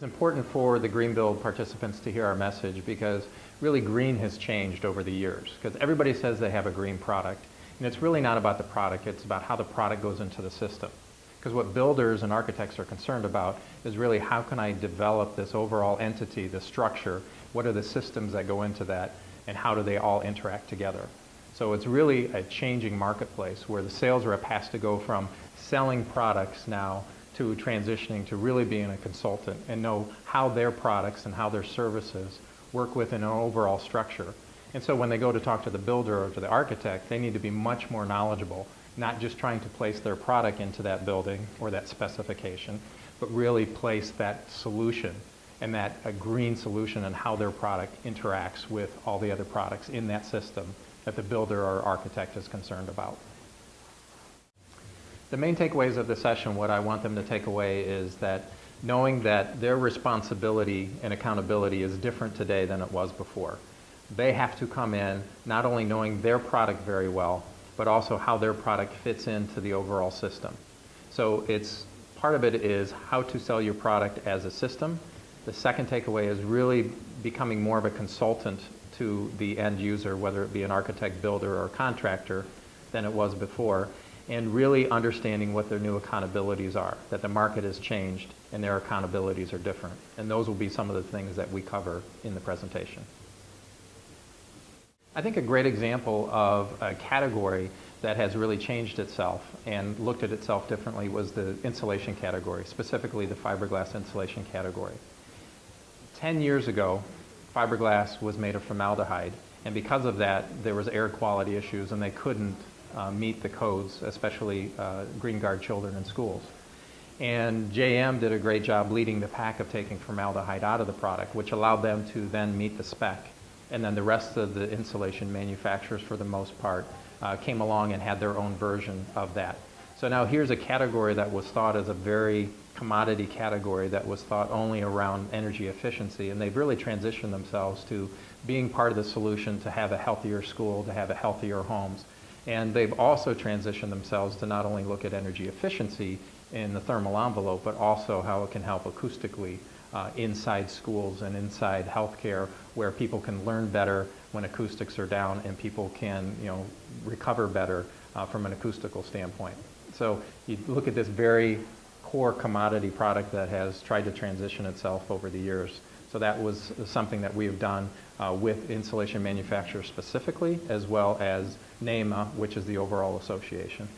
Important for the GreenBuild participants to hear our message because really green has changed over the years because everybody says they have a green product and it's really not about the product, it's about how the product goes into the system. Because what builders and architects are concerned about is really how can I develop this overall entity, the structure, what are the systems that go into that and how do they all interact together. So it's really a changing marketplace where the sales rep has to go from selling products now to transitioning to really being a consultant and know how their products and how their services work within an overall structure. And so when they go to talk to the builder or to the architect, they need to be much more knowledgeable, not just trying to place their product into that building or that specification, but really place that solution and that a green solution and how their product interacts with all the other products in that system that the builder or architect is concerned about. The main takeaways of the session, what I want them to take away is that knowing that their responsibility and accountability is different today than it was before. They have to come in not only knowing their product very well, but also how their product fits into the overall system. So part of it is how to sell your product as a system. The second takeaway is really becoming more of a consultant to the end user, whether it be an architect, builder, or contractor, than it was before, and really understanding what their new accountabilities are, that the market has changed and their accountabilities are different. And those will be some of the things that we cover in the presentation. I think a great example of a category that has really changed itself and looked at itself differently was the insulation category, specifically the fiberglass insulation category. 10 years ago, fiberglass was made of formaldehyde, and because of that, there was air quality issues and they couldn't meet the codes, especially green guard children in schools. And JM did a great job leading the pack of taking formaldehyde out of the product, which allowed them to then meet the spec. And then the rest of the insulation manufacturers, for the most part, came along and had their own version of that. So now here's a category that was thought as a very commodity category that was thought only around energy efficiency, and they've really transitioned themselves to being part of the solution to have a healthier school, to have a healthier homes. And they've also transitioned themselves to not only look at energy efficiency in the thermal envelope, but also how it can help acoustically inside schools and inside healthcare, where people can learn better when acoustics are down and people can, recover better from an acoustical standpoint. So you look at this very core commodity product that has tried to transition itself over the years. So that was something that we have done with insulation manufacturers specifically, as well as NEMA, which is the overall association.